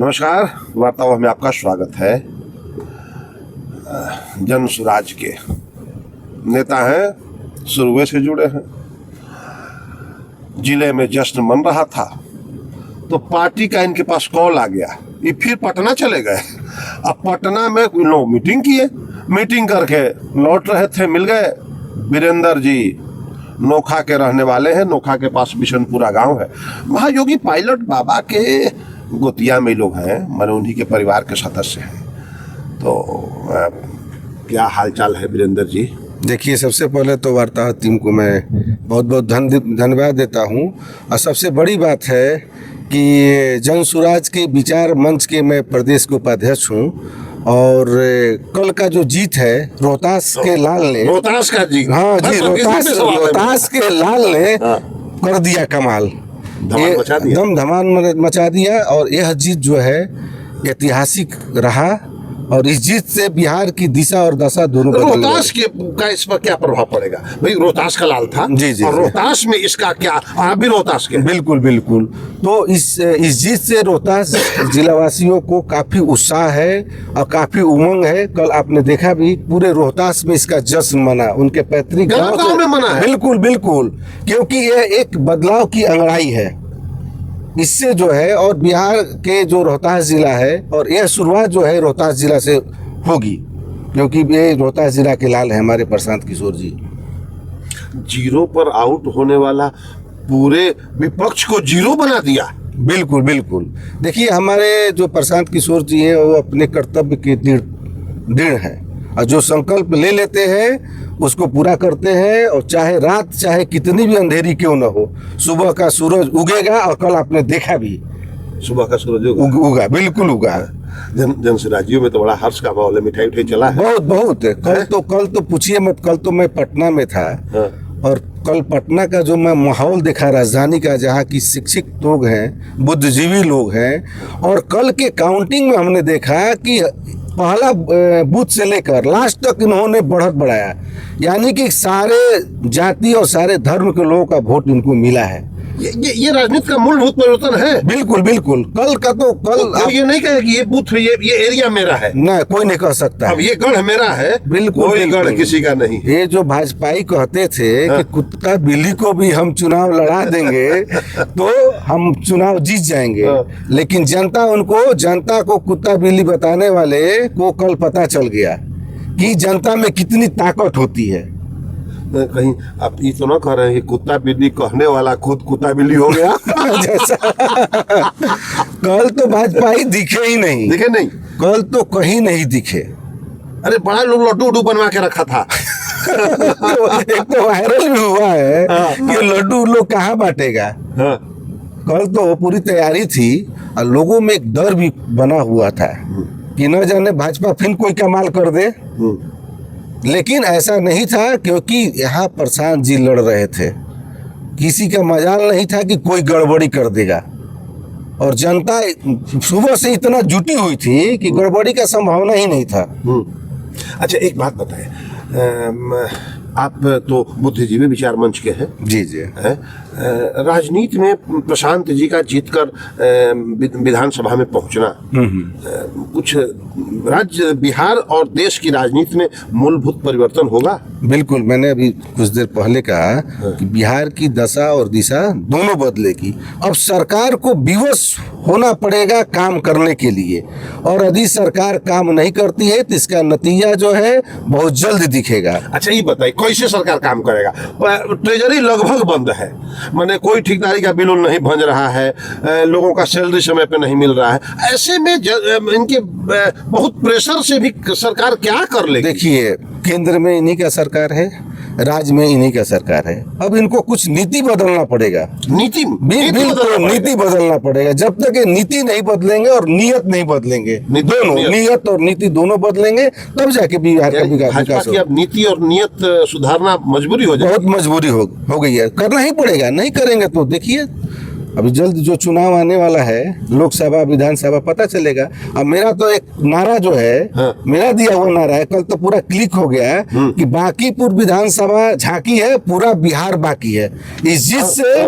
नमस्कार, वार्तालाप में आपका स्वागत है। जन स्वराज के नेता हैं, शुरू से जुड़े हैं। जिले में जश्न मन रहा था तो पार्टी का इनके पास कॉल आ गया, ये फिर पटना चले गए। अब पटना में लोग मीटिंग किए, मीटिंग करके लौट रहे थे, मिल गए। वीरेंद्र जी नोखा के रहने वाले हैं, नोखा के पास बिशनपुरा गांव है। महायोगी पायलट बाबा के गोतिया में लोग हैं, मैंने उन्हीं के परिवार के सदस्य हैं। तो क्या हालचाल है वीरेंद्र जी? देखिए, सबसे पहले तो वार्ताहर टीम को मैं बहुत बहुत धन्यवाद देता हूं। और सबसे बड़ी बात है कि जन स्वराज के विचार मंच के मैं प्रदेश के उपाध्यक्ष हूं। और कल का जो जीत है रोहतास के लाल ने, रोहतास का जी, हाँ जी, रोहतास के लाल ने कर दिया कमाल, दम धमाल मचा दिया। और यह जीत जो है ऐतिहासिक रहा और इस जीत से बिहार की दिशा और दशा दोनों बदल गई। रोहतास का इस पर क्या प्रभाव पड़ेगा? भाई रोहतास का लाल था जी, और रोहतास में इसका क्या, आप भी रोहतास के? बिल्कुल बिल्कुल। तो इस जीत से रोहतास जिलावासियों को काफी उत्साह है और काफी उमंग है। कल आपने देखा भी पूरे रोहतास में इसका जश्न मना, उनके पैतृक गांव में मना है। बिल्कुल बिल्कुल, क्योंकि यह एक बदलाव की अंगड़ाई है इससे जो है। और बिहार के जो रोहतास जिला है, और यह शुरुआत जो है रोहतास जिला से होगी, क्योंकि ये रोहतास जिला के लाल है हमारे प्रशांत किशोर जी। जीरो पर आउट होने वाला पूरे विपक्ष को जीरो बना दिया। बिल्कुल बिल्कुल। देखिए, हमारे जो प्रशांत किशोर जी हैं वो अपने कर्तव्य के दृढ़ हैं और जो संकल्प ले लेते हैं उसको पूरा करते हैं। और चाहे रात, चाहे कितनी भी अंधेरी क्यों न हो, सुबह का सूरज उगेगा। और कल आपने देखा भी, सुबह का सूरज उगा, बिल्कुल उगा। जन स्वराजियों में तो बड़ा हर्ष का माहौल है, मिठाई उठाई चला है बहुत बहुत। कल तो पूछिए मत, कल तो मैं पटना में था। और कल पटना का जो मैं माहौल देखा राजधानी का, जहाँ की शिक्षित लोग हैं, बुद्धिजीवी लोग हैं। और कल के काउंटिंग में हमने देखा कि पहला बूथ से लेकर लास्ट तक इन्होंने बढ़त बढ़ाया, यानी कि सारे जाति और सारे धर्म के लोगों का वोट इनको मिला है। ये राजनीति का मूलभूत परिवर्तन है। बिल्कुल बिल्कुल। कल का तो कल ये नहीं कहे कि ये बूथ, ये एरिया मेरा है, ना कोई नहीं कह सकता। अब ये गढ़ मेरा है, बिल्कुल, कोई गढ़ किसी का नहीं। ये जो भाजपाई कहते थे कि कुत्ता बिल्ली को भी हम चुनाव लड़ा देंगे तो हम चुनाव जीत जाएंगे, लेकिन जनता को कुत्ता बिल्ली बताने वाले को कल पता चल गया कि जनता में कितनी ताकत होती है। कहीं आप ये तो ना कह रहे हैं कि कुत्ता बिल्ली कहने वाला खुद कुत्ता बिल्ली हो गया? कल तो भाजपाई दिखे ही नहीं, कल तो कहीं नहीं दिखे। अरे बड़ा लोग लड्डू बनवा के रखा था। एक तो वायरल भी हुआ है कि लड्डू लोग कहाँ बांटेगा। कल तो पूरी तैयारी थी और लोगों में एक डर भी बना हुआ था कि न जाने भाजपा फिर कोई कमाल कर दे। लेकिन ऐसा नहीं था, क्योंकि यहाँ प्रशांत जी लड़ रहे थे। किसी का मजाल नहीं था कि कोई गड़बड़ी कर देगा। और जनता सुबह से इतना जुटी हुई थी कि गड़बड़ी का संभावना ही नहीं था। अच्छा, एक बात बताएं, आप तो बुद्धिजीवी विचार मंच के हैं। जी जी। राजनीति में प्रशांत जी का जीतकर विधानसभा में पहुंचना कुछ राज्य, बिहार और देश की राजनीति में मूलभूत परिवर्तन होगा? बिल्कुल। मैंने अभी कुछ देर पहले कहा कि बिहार की दशा और दिशा दोनों बदलेगी। अब सरकार को विवश होना पड़ेगा काम करने के लिए, और यदि सरकार काम नहीं करती है तो इसका नतीजा जो है बहुत जल्द दिखेगा। अच्छा, ये बताइए कैसे सरकार काम करेगा? ट्रेजरी लगभग बंद है, माने कोई ठेकेदारी का बिल नहीं बन रहा है, लोगों का सैलरी समय पे नहीं मिल रहा है। ऐसे में इनके बहुत प्रेशर से भी सरकार क्या कर लेगी? देखिए, केंद्र में इन्हीं का सरकार है, राज्य में इन्हीं का सरकार है। अब इनको कुछ नीति बदलना पड़ेगा। नीति बदलना पड़ेगा। जब तक ये नीति नहीं बदलेंगे और नियत नहीं बदलेंगे, दोनों नियत और नीति दोनों बदलेंगे, तब जाके बिहार का विकास होगा। अब नीति और नियत सुधारना मजबूरी हो जाएगी। बहुत मजबूरी हो गई है, करना ही पड़ेगा। नहीं करेंगे तो देखिए अभी जल्द जो चुनाव आने वाला है, लोकसभा विधानसभा, पता चलेगा। अब मेरा तो एक नारा जो है, मेरा दिया हुआ नारा है, कल तो पूरा क्लिक हो गया है कि बांकीपुर विधानसभा झांकी है, पूरा बिहार बाकी है। इस जीत से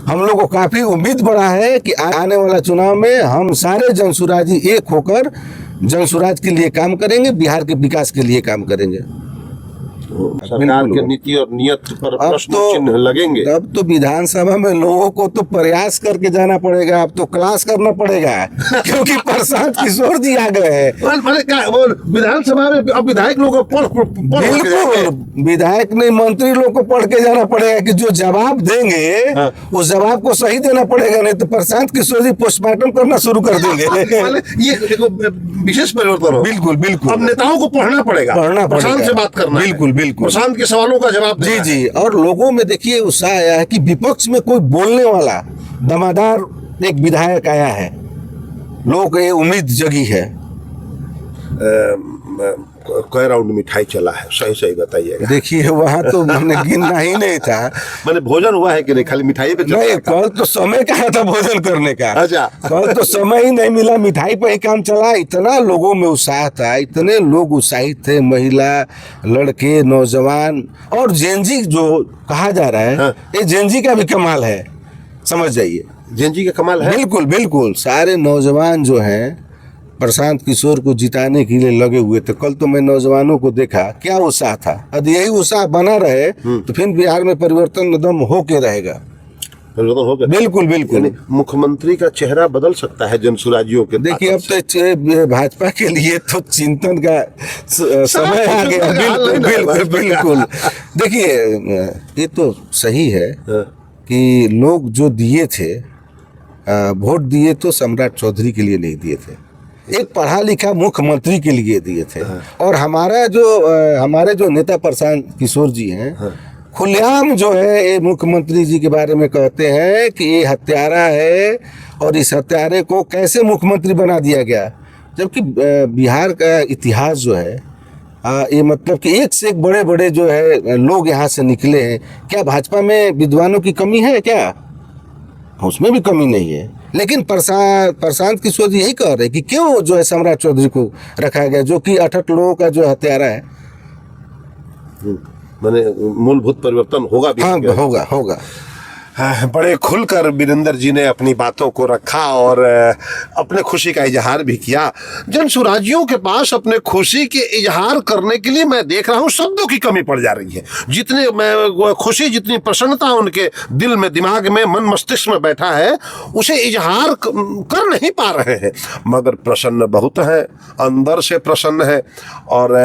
हम लोग को काफी उम्मीद बढ़ा है कि आने वाला चुनाव में हम सारे जनसुराजी एक होकर जनसुराज के लिए काम करेंगे, बिहार के विकास के लिए काम करेंगे। सरकार के नीति और नियत पर प्रश्न चिन्ह लगेंगे। अब तो विधानसभा में लोगों को तो प्रयास करके जाना पड़ेगा, अब तो क्लास करना पड़ेगा क्योंकि प्रशांत किशोर जी आ गए हैं। विधानसभा में अब विधायक लोगों को बिल्कुल, विधायक नहीं, मंत्री लोग को पढ़ के जाना पड़ेगा कि जो जवाब देंगे उस जवाब को सही देना पड़ेगा, नहीं तो प्रशांत किशोर जी पोस्टमार्टम करना शुरू कर देंगे। ये विशेष परिवर्तन हो। बिल्कुल बिल्कुल, अब नेताओं को पढ़ना पड़ेगा, प्रशांत से बात करना, बिल्कुल बिल्कुल, प्रशांत के सवालों का जवाब जी जी। और लोगों में देखिए उत्साह आया है कि विपक्ष में कोई बोलने वाला दमादार एक विधायक आया है, लोगों को ये उम्मीद जगी है। कई राउंड मिठाई चला है, सही सही बताइएगा। देखिए वहाँ तो मैंने गिनना ही नहीं था। मैंने भोजन हुआ है कि नहीं, खाली मिठाई पे नहीं, कल तो समय कहा था भोजन करने का। अच्छा, कल तो समय ही नहीं मिला, मिठाई पे ही काम चला। इतना लोगों में उत्साह था, इतने लोग उत्साहित थे, महिला, लड़के, नौजवान और जेनजी जो कहा जा रहा है, ये जेनजी का भी कमाल है, समझ जाइए। जेनजी का कमाल है, बिल्कुल बिल्कुल। सारे नौजवान जो हैं प्रशांत किशोर को जिताने के लिए लगे हुए थे। कल तो मैं नौजवानों को देखा, क्या उत्साह था। यदि यही उत्साह बना रहे तो फिर बिहार में परिवर्तन एकदम होके रहेगा। परिवर्तन हो गया, बिल्कुल बिल्कुल। मुख्यमंत्री का चेहरा बदल सकता है जनसुराजियों के। देखिए अब तो भाजपा के लिए तो चिंतन का समय आ गया। बिल्कुल बिल्कुल बिल्कुल। देखिए ये तो सही है कि लोग जो दिए थे, वोट दिए तो सम्राट चौधरी के लिए नहीं दिए थे, एक पढ़ा लिखा मुख्यमंत्री के लिए दिए थे। और हमारे जो नेता प्रशांत किशोर जी हैं, खुलेआम जो है ये मुख्यमंत्री जी के बारे में कहते हैं कि ये हत्यारा है और इस हत्यारे को कैसे मुख्यमंत्री बना दिया गया। जबकि बिहार का इतिहास जो है, ये मतलब कि एक से एक बड़े बड़े जो है लोग यहाँ से निकले हैं। क्या भाजपा में विद्वानों की कमी है क्या? उसमें भी कमी नहीं है। लेकिन प्रशांत किशोर जी यही कह रहे हैं कि क्यों जो है सम्राट चौधरी को रखा गया, जो कि 68 लोगों का जो हत्यारा है। माने मूलभूत परिवर्तन होगा भी। हाँ, होगा होगा। बड़े खुलकर वीरेंद्र जी ने अपनी बातों को रखा और अपने खुशी का इजहार भी किया। जनसुराजियों के पास अपने खुशी के इजहार करने के लिए मैं देख रहा हूँ शब्दों की कमी पड़ जा रही है। जितने मैं खुशी, जितनी प्रसन्नता उनके दिल में, दिमाग में, मन मस्तिष्क में बैठा है, उसे इजहार कर नहीं पा रहे हैं। मगर प्रसन्न बहुत है, अंदर से प्रसन्न है। और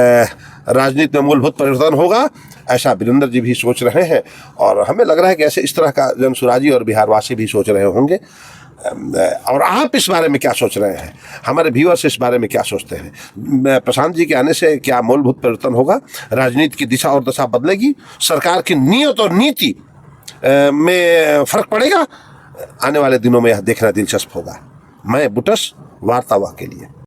राजनीति में मूलभूत परिवर्तन होगा, ऐसा वीरेंद्र जी भी सोच रहे हैं। और हमें लग रहा है कि ऐसे इस तरह का जनसुराजी और बिहारवासी भी सोच रहे होंगे। और आप इस बारे में क्या सोच रहे हैं? हमारे व्यूअर्स इस बारे में क्या सोचते हैं? प्रशांत जी के आने से क्या मूलभूत परिवर्तन होगा? राजनीति की दिशा और दशा बदलेगी? सरकार की नियत और नीति में फर्क पड़ेगा? आने वाले दिनों में यह देखना दिलचस्प होगा। मैं बुटस, वार्तावाह के लिए।